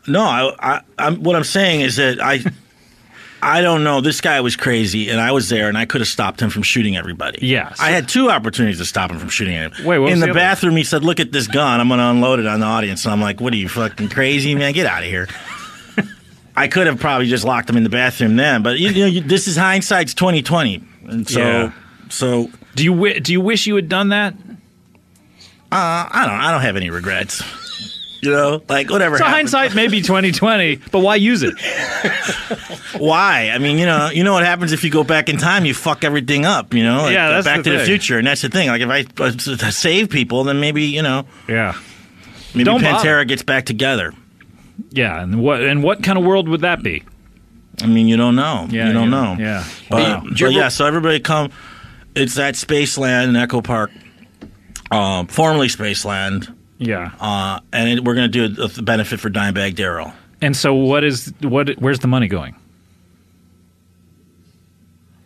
S3: No, what I'm saying is that I don't know. This guy was crazy, and I was there, and I could have stopped him from shooting everybody.
S1: Yes.
S3: I had two opportunities to stop him from shooting him.
S1: Wait, what was
S3: in the
S1: the other?
S3: bathroom, he said, "Look at this gun. I'm going to unload it on the audience." And I'm like, "What are you, fucking crazy, man? Get out of here." I could have probably just locked him in the bathroom then, but this is hindsight's 20/20, and so
S1: Do you wish you had done that?
S3: I don't have any regrets. You know, like whatever.
S1: So hindsight may be 20/20, but why use it?
S3: Why? I mean, you know what happens if you go back in time? You fuck everything up. You know, like,
S1: yeah, that's
S3: Back
S1: the
S3: to
S1: thing.
S3: the Future, and that's the thing. Like if I save people, then maybe
S1: Yeah.
S3: maybe
S1: Don't
S3: Pantera
S1: bother.
S3: gets back together.
S1: Yeah, and what kind of world would that be?
S3: I mean, you don't know.
S1: Yeah,
S3: you don't know.
S1: Yeah.
S3: But,
S1: Wow.
S3: but yeah, so everybody come. It's at Spaceland in Echo Park, formerly Spaceland.
S1: Yeah.
S3: And we're going to do a benefit for Dimebag Darrell.
S1: And so where's the money going?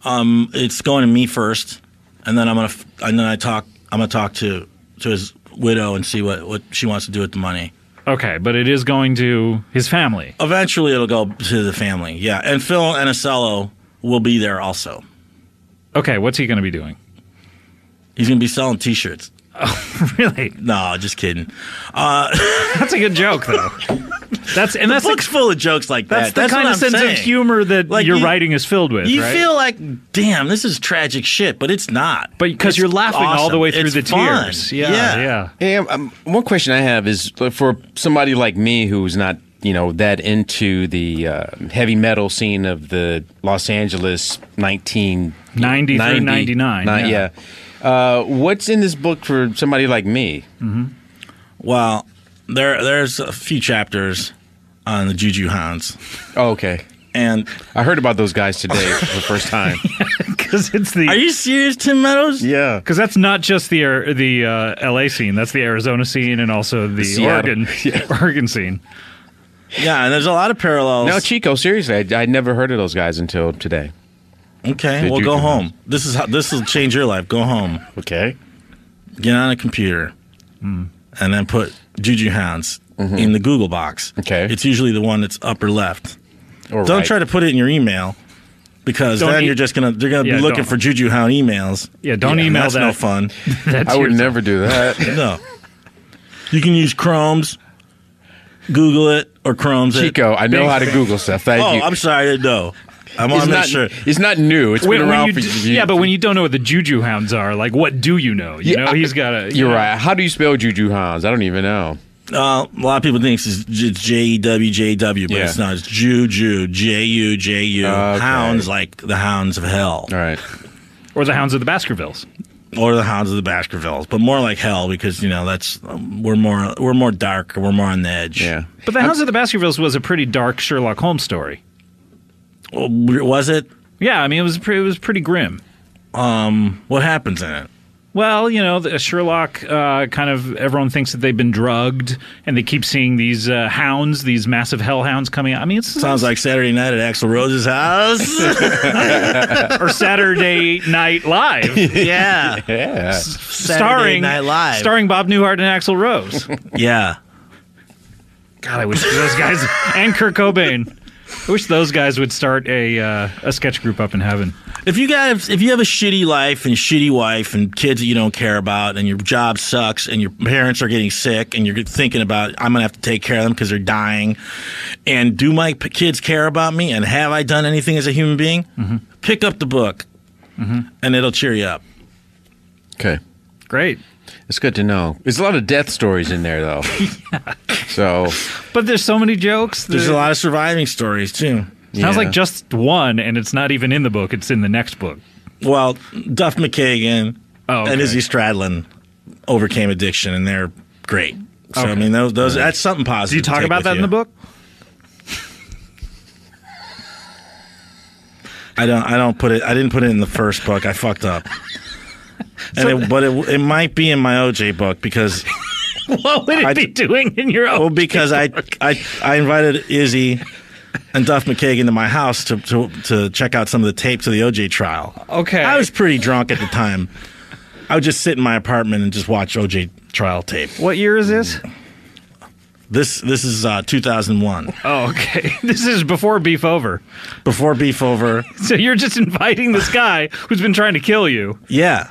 S3: It's going to me first, and then I'm gonna talk to his widow and see what she wants to do with the money.
S1: Okay, but it is going to his family.
S3: Eventually, it'll go to the family. Yeah, and Phil Anicello will be there also.
S1: Okay, what's he going to be doing?
S3: He's going to be selling T-shirts.
S1: Oh, really?
S3: No, just kidding.
S1: That's a good joke, though. That's
S3: The book's full of jokes like that.
S1: That's the kind
S3: what
S1: of
S3: I'm
S1: sense
S3: saying.
S1: of humor that
S3: Like,
S1: your
S3: you-
S1: writing is filled with,
S3: You
S1: right?
S3: feel like, damn, this is tragic shit, but it's not.
S1: But because
S3: It's
S1: you're laughing all the
S3: awesome.
S1: way through
S3: It's
S1: the
S3: fun.
S1: tears. Yeah.
S2: Hey, one question I have is for somebody like me who's not, that into the heavy metal scene of the Los Angeles
S1: 90 through 99.
S2: Yeah. What's in this book for somebody like me?
S3: Well, there's a few chapters on the Juju Hounds,
S2: Oh, okay.
S3: and
S2: I heard about those guys today for the first time.
S1: Because it's the
S3: are you serious, Tim Meadows?
S2: Yeah.
S1: because that's not just the LA scene. That's the Arizona scene and also the
S2: Seattle.
S1: Oregon scene.
S3: Yeah, and there's a lot of parallels.
S2: No, Chico, seriously, I'd never heard of those guys until today.
S3: Okay,
S2: The
S3: well,
S2: Juju
S3: go
S2: Hounds.
S3: home. This will change your life. Go home,
S2: Okay.
S3: get on a computer, and then put Juju Hounds in the Google box.
S2: Okay.
S3: It's usually the one that's upper left.
S2: All
S3: Don't
S2: right.
S3: try to put it in your email because
S1: Don't
S3: then
S1: e-
S3: they're gonna
S1: Yeah,
S3: be looking
S1: don't.
S3: for Juju Hound emails.
S1: Yeah, don't
S3: and
S1: email
S3: that's
S1: that.
S3: no fun.
S1: That's
S2: I would
S1: yours.
S2: never do that.
S3: No. You can use Chrome's, Google it, or Chrome's it.
S2: Chico, I know how to Google stuff. Thank
S3: Oh,
S2: you.
S3: I'm sorry, I didn't know. I want
S2: It's
S3: to make
S2: not,
S3: sure.
S2: it's not new. It's
S1: When
S2: been around for
S1: yeah, but when you don't know what the Juju Hounds are, like, what do you know? You know, he's got a.
S2: You're right. How do you spell Juju Hounds? I don't even know.
S3: A lot of people think it's Jewjw, but
S2: Yeah.
S3: it's not. It's Juju, Juju.
S2: Okay.
S3: Hounds like the Hounds of Hell,
S2: All right.
S1: Or the Hounds of the Baskervilles.
S3: or the Hounds of the Baskervilles, but more like hell because that's we're more dark, we're more on the edge.
S2: Yeah.
S1: But the Hounds of the Baskervilles was a pretty dark Sherlock Holmes story.
S3: Well, was it?
S1: Yeah, I mean, it was pretty grim.
S3: What happens in it?
S1: Well, the Sherlock kind of everyone thinks that they've been drugged, and they keep seeing these hounds, these massive hellhounds coming out. I mean, it
S3: Sounds like Saturday night at Axl Rose's house.
S1: or Saturday Night Live,
S3: Yeah.
S2: Yeah.
S1: starring
S3: Night Live.
S1: starring Bob Newhart and Axl Rose.
S3: Yeah.
S1: God, I wish those guys and Kurt Cobain. I wish those guys would start a sketch group up in heaven.
S3: If you have a shitty life and shitty wife and kids that you don't care about and your job sucks and your parents are getting sick and you're thinking about I'm gonna have to take care of them because they're dying, and do my kids care about me and have I done anything as a human being? Pick up the book and it'll cheer you up.
S2: Okay.
S1: Great.
S2: It's good to know. There's a lot of death stories in there, though. So,
S1: But there's so many jokes.
S3: There's a lot of surviving stories too.
S1: Sounds
S2: yeah.
S1: like just one, and it's not even in the book. It's in the next book.
S3: Well, Duff McKagan
S1: Oh,
S3: and
S1: okay.
S3: Izzy Stradlin overcame addiction, and they're great. So I
S1: Okay.
S3: mean, those that's something positive.
S1: Do you
S3: to
S1: talk
S3: take
S1: about
S3: with
S1: that in
S3: you.
S1: the book?
S3: I don't put it. I didn't put it in the first book. I fucked up. But it might be in my OJ book because
S1: What would it be doing in your own?
S3: because I invited Izzy and Duff McKagan to my house to check out some of the tapes of the OJ trial.
S1: Okay.
S3: I was pretty drunk at the time. I would just sit in my apartment and just watch OJ trial tape.
S1: What year is this?
S3: This is 2001.
S1: Oh, okay. This is before Beef Over.
S3: Before Beef Over.
S1: So you're just inviting this guy who's been trying to kill you
S3: Yeah.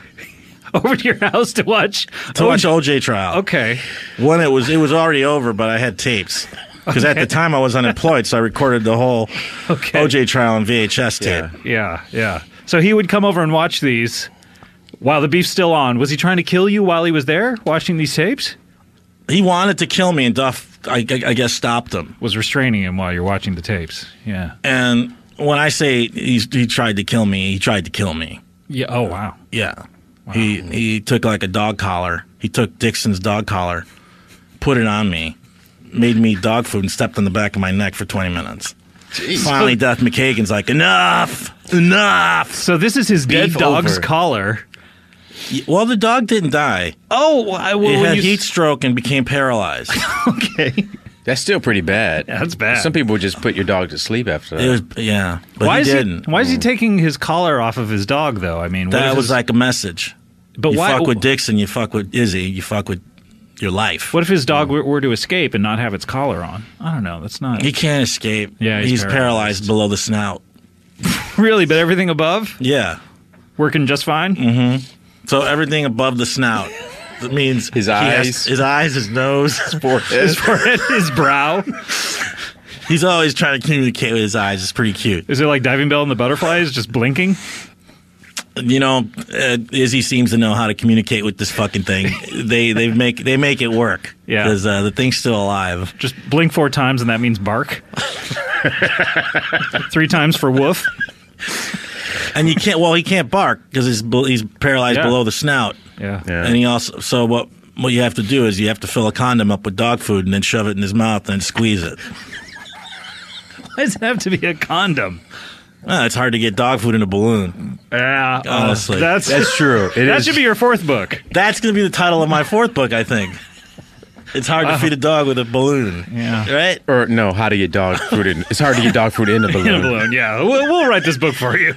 S1: over to your house to watch
S3: OJ trial.
S1: Okay.
S3: When it was already over, but I had tapes. Because at the time I was unemployed, so I recorded the whole
S1: Okay.
S3: OJ trial on VHS tape.
S1: Yeah. So he would come over and watch these While the beef's still on, was he trying to kill you while he was there watching these tapes?
S3: He wanted to kill me, and Duff, I guess, stopped him.
S1: Was restraining him while you're watching the tapes. Yeah.
S3: And when I say he tried to kill me, he tried to kill me.
S1: Yeah. Oh, wow.
S3: Yeah. Wow. He took like a dog collar. He took Dixon's dog collar, put it on me, made me dog food, and stepped on the back of my neck for 20 minutes. Jeez. Finally, Duff McKagan's like, enough.
S1: So this is his dead dog's collar.
S3: Well, the dog didn't die.
S1: Oh,
S3: it had heat stroke and became paralyzed.
S1: Okay.
S2: That's still pretty bad.
S1: Yeah, that's bad.
S2: Some people would just put your dog to sleep after that.
S3: But he didn't.
S1: Why is he taking his collar off of his dog, though? I mean,
S3: that was like a message.
S1: But
S3: you
S1: why?
S3: Fuck with Dixon, you fuck with Izzy, you fuck with your life.
S1: What if his dog were to escape and not have its collar on? I don't know. That's not.
S3: He can't escape.
S1: Yeah,
S3: he's paralyzed below the snout.
S1: Really? But everything above?
S3: Yeah.
S1: Working just fine?
S3: Mm-hmm. So everything above the snout. That means
S2: his eyes,
S3: his nose,
S2: his forehead,
S1: his brow.
S3: He's always trying to communicate with his eyes. It's pretty cute.
S1: Is it like Diving Bell and the Butterflies, just blinking?
S3: You know, Izzy seems to know how to communicate with this fucking thing. They make it work.
S1: Yeah,
S3: because the thing's still alive.
S1: Just blink 4 times, and that means bark. 3 times for woof.
S3: And you can't. Well, he can't bark because he's paralyzed below the snout.
S1: Yeah.
S3: And he also. So what you have to do is you have to fill a condom up with dog food and then shove it in his mouth and squeeze it.
S1: Why does it have to be a condom?
S3: It's hard to get dog food in a balloon.
S1: Yeah,
S3: honestly,
S1: that's
S2: true.
S1: That should be your 4th book.
S3: That's going to be the title of my 4th book, I think. It's hard to feed a dog with a balloon.
S1: Yeah.
S3: Right?
S2: Or no, how to get dog food in. It's hard to get dog food in a balloon.
S1: In a balloon, yeah. We'll write this book for you.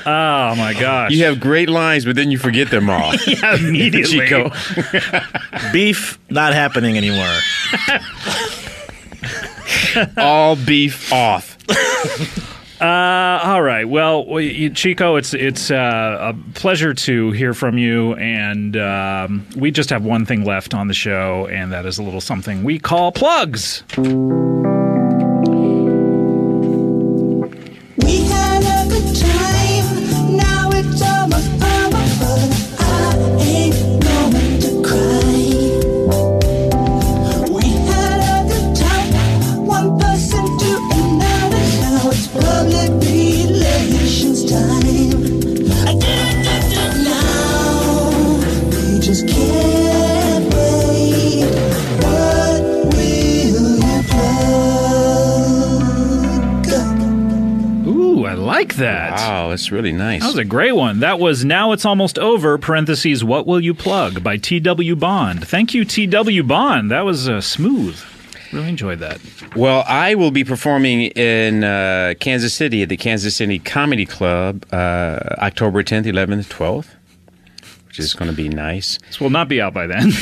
S1: Oh, my gosh.
S2: You have great lines, but then you forget them all.
S1: Yeah, immediately.
S2: Chico.
S3: Beef, not happening anymore.
S2: All beef off.
S1: All right. Well, Chico, it's a pleasure to hear from you, and we just have one thing left on the show, and that is a little something we call plugs.
S4: We had a good time, now it's almost over, but I ain't going to cry. We had a good time, one person to another, now it's public relations time. Now, we just can't wait. What will you plug?
S1: Ooh, I like that.
S2: Wow, that's really nice.
S1: That was a great one. That was Now It's Almost Over, parentheses, What Will You Plug, by T.W. Bond. Thank you, T.W. Bond. That was smooth. Really enjoyed that.
S2: Well, I will be performing in Kansas City at the Kansas City Comedy Club October 10th, 11th, 12th, which is going to be nice.
S1: This will not be out by then.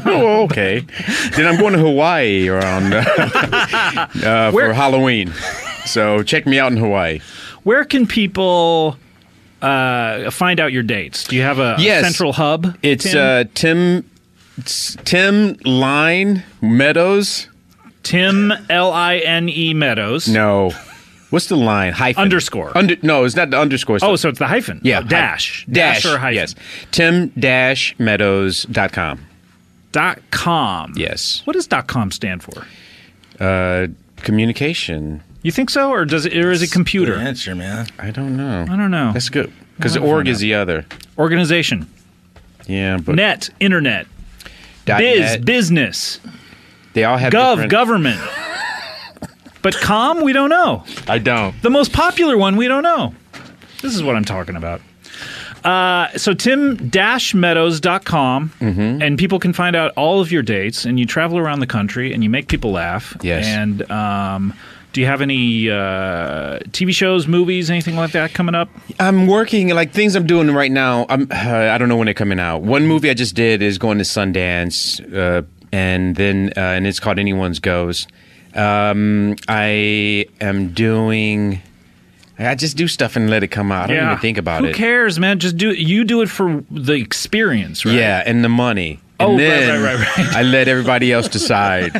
S2: Oh, okay. Then I'm going to Hawaii around for Halloween. So check me out in Hawaii.
S1: Where can people find out your dates? Do you have a central hub?
S2: It's Tim Line Meadows.
S1: Tim Line Meadows.
S2: No. What's the line? Hyphen.
S1: Underscore.
S2: No, it's not the underscore.
S1: Oh, so it's the hyphen.
S2: Yeah.
S1: Dash.
S2: Dash
S1: or hyphen.
S2: Yes. Tim-meadows.com.
S1: .com.
S2: Yes.
S1: What does .com stand for?
S2: Communication.
S1: You think so, or is it computer?
S3: Good answer, man.
S2: I don't know.
S1: I don't know.
S2: That's good because org is the other.
S1: Organization.
S2: Yeah, but
S1: Net. Internet.
S2: net.
S1: Business.
S2: They all have
S1: government. But com, we don't know.
S2: I don't.
S1: The most popular one, we don't know. This is what I'm talking about. So tim-meadows.com, and people can find out all of your dates, and you travel around the country, and you make people laugh.
S2: Yes.
S1: And do you have any TV shows, movies, anything like that coming up?
S2: I'm working, like things I'm doing right now. I don't know when they're coming out. One movie I just did is going to Sundance, and then and it's called Anyone's Ghost. I am doing. I just do stuff and let it come out. I don't even think about it.
S1: Who cares, man? Just do it. You do it for the experience, right?
S2: Yeah, and the money. And then
S1: right.
S2: I let everybody else decide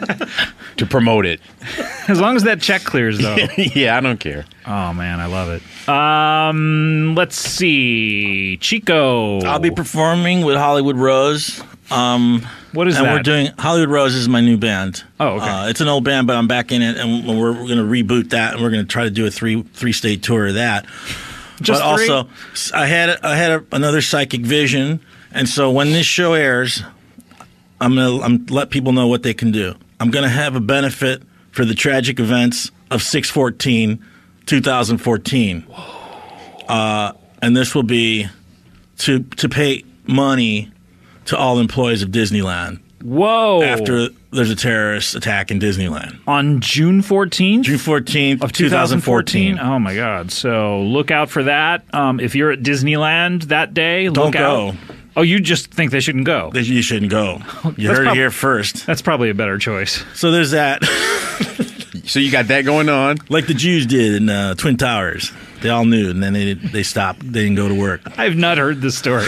S2: to promote it.
S1: As long as that check clears, though.
S2: Yeah, I don't care.
S1: Oh, man, I love it. Let's see. Chico.
S3: I'll be performing with Hollywood Rose.
S1: What is
S3: and
S1: that?
S3: We're doing Hollywood Rose is my new band.
S1: Oh, okay.
S3: It's an old band, but I'm back in it, and we're going to reboot that, and we're going to try to do a three-state tour of that.
S1: Just
S3: but
S1: three?
S3: also, I had another psychic vision, and so when this show airs, I'm gonna let people know what they can do. I'm gonna have a benefit for the tragic events of 6/14/2014, and this will be to pay money to all employees of Disneyland.
S1: Whoa.
S3: After there's a terrorist attack in Disneyland.
S1: On June 14th?
S3: June 14th
S1: of 2014. Oh, my God. So look out for that. If you're at Disneyland that day,
S3: Don't
S1: look
S3: go.
S1: out. Oh, you just think they shouldn't go?
S3: You shouldn't go. You heard it here first.
S1: That's probably a better choice.
S3: So there's that.
S2: So you got that going on?
S3: Like the Jews did in Twin Towers. They all knew, and then they stopped. They didn't go to work.
S1: I have not heard this story.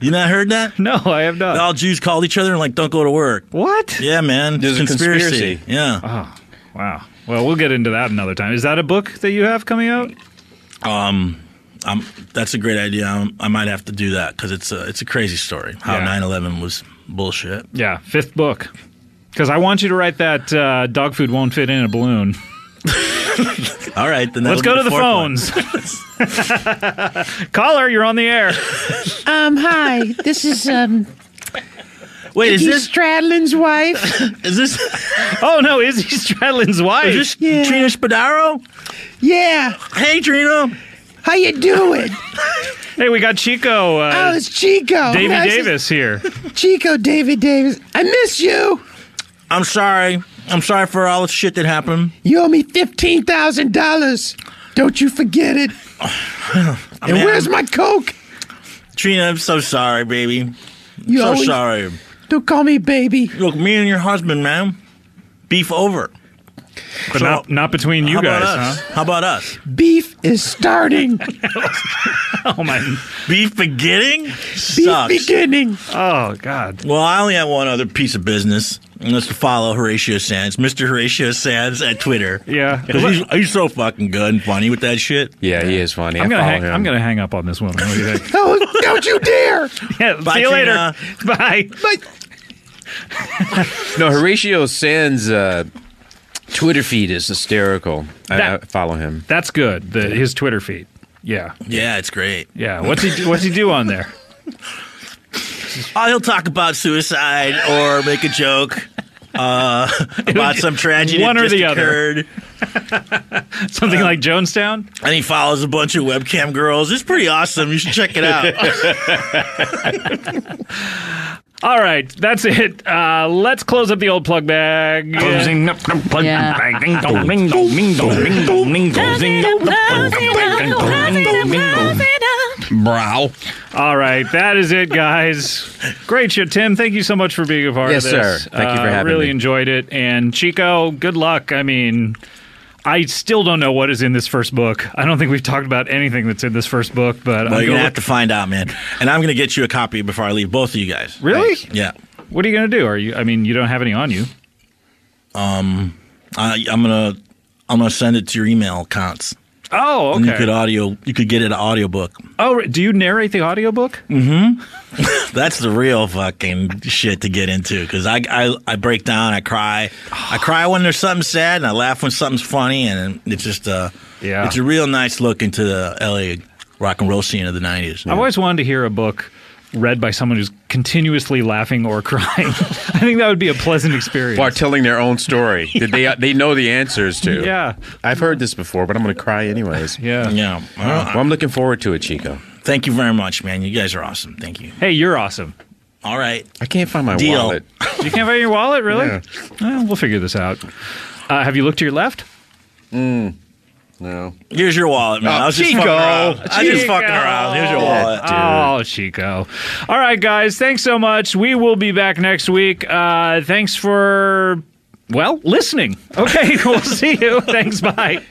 S3: You not heard that?
S1: No, I have not.
S3: All Jews called each other and like, don't go to work.
S1: What?
S3: Yeah, man.
S2: There's a conspiracy.
S3: Yeah.
S1: Oh, wow. Well, we'll get into that another time. Is that a book that you have coming out?
S3: That's a great idea. I might have to do that because it's a crazy story. How
S1: Yeah.
S3: 9/11 was bullshit.
S1: Yeah, 5th book. Because I want you to write that dog food won't fit in a balloon.
S3: All right, then
S1: Let's go to the phones. Caller, you're on the air.
S5: Hi. This is
S3: Wait, is
S5: Iggy
S3: this
S5: Stradlin's wife.
S3: is this
S1: Oh, no, Izzy Stradlin's wife.
S3: is this
S5: Yeah.
S3: Trina Spadaro?
S5: Yeah.
S3: Hey, Trina.
S5: How you doing?
S1: Hey, we got Chico.
S5: Oh, it's Chico.
S1: Davy
S5: Nice to-
S1: Davis here.
S5: Chico, David Davis. I miss you.
S3: I'm sorry. I'm sorry for all the shit that happened.
S5: You owe me $15,000. Don't you forget it. And
S3: Man.
S5: where's my Coke?
S3: Trina, I'm so sorry, baby.
S5: You
S3: So
S5: always-
S3: sorry.
S5: Don't call me baby.
S3: Look, me and your husband, man, beef over.
S1: But
S3: So,
S1: not between you
S3: how
S1: guys,
S3: about us? How about us?
S5: Beef is starting.
S1: huh? Oh, my.
S3: Beef beginning?
S5: Beef
S3: Sucks.
S5: beginning.
S1: Oh, God.
S3: Well, I only have one other piece of business, and that's to follow Horatio Sanz, Mr. Horatio Sanz at Twitter.
S1: Yeah.
S3: Because he's so fucking good and funny with that shit.
S2: Yeah, he is funny.
S1: I'm
S2: I follow him.
S1: gonna hang up on this woman. What do you think?
S5: Oh, don't you dare.
S1: Yeah,
S3: Bye,
S1: see you later.
S3: Trina.
S1: Bye.
S5: But
S2: No, Horatio Sanz' Twitter feed is hysterical. I follow him.
S1: That's good. His Twitter feed. Yeah.
S3: Yeah, it's great.
S1: Yeah. What's he do on there?
S3: Oh, he'll talk about suicide or make a joke about some tragedy
S1: One
S3: that
S1: or
S3: just
S1: the other.
S3: occurred.
S1: Something like Jonestown?
S3: And he follows a bunch of webcam girls. It's pretty awesome. You should check it out.
S1: All right, that's it. Let's close up the old plug bag.
S3: Closing up the plug bag. Ding dong, ding dong, ding dong, ding dong, ding dong, ding dong, ding dong, ding dong. Brow.
S1: All right, that is it, guys. Great show, Tim. Thank you so much for being a part
S2: Yes,
S1: of this.
S2: sir. Thank you for having
S1: really
S2: me.
S1: enjoyed it. And Chico, good luck. I mean, I still don't know what is in this first book. I don't think we've talked about anything that's in this first book, but
S3: Well,
S1: I'm
S3: you're going to
S1: going
S3: have to find out, man. And I'm going to get you a copy before I leave, both of you guys.
S1: Really?
S3: Yeah.
S1: What are you going to do? You don't have any on you.
S3: I'm gonna send it to your email accounts.
S1: Oh,
S3: And
S1: okay.
S3: you could get it an audiobook.
S1: Oh, do you narrate the audiobook?
S3: That's the real fucking shit to get into because I break down, I cry when there's something sad, and I laugh when something's funny, and it's just it's a real nice look into the LA rock and roll scene of the '90s.
S1: I've always wanted to hear a book read by someone who's continuously laughing or crying. I think that would be a pleasant experience.
S2: While telling their own story that they know the answers to.
S1: Yeah.
S2: I've heard this before, but I'm going to cry anyways.
S1: Yeah.
S3: Yeah.
S2: Well, I'm looking forward to it, Chico.
S3: Thank you very much, man. You guys are awesome. Thank you.
S1: Hey, you're awesome.
S3: All right.
S2: I can't find my
S3: Deal.
S2: wallet.
S1: You can't find your wallet, really?
S2: Yeah.
S1: Well, we'll figure this out. Have you looked to your left?
S2: No.
S3: Here's your wallet, man.
S2: Oh,
S3: I was just
S2: Chico.
S3: fucking around. I was just
S1: Chico.
S3: fucking around. Here's your wallet.
S1: Oh, Chico. All right, guys. Thanks so much. We will be back next week. Thanks for, listening. Okay, we'll see you. Thanks. Bye.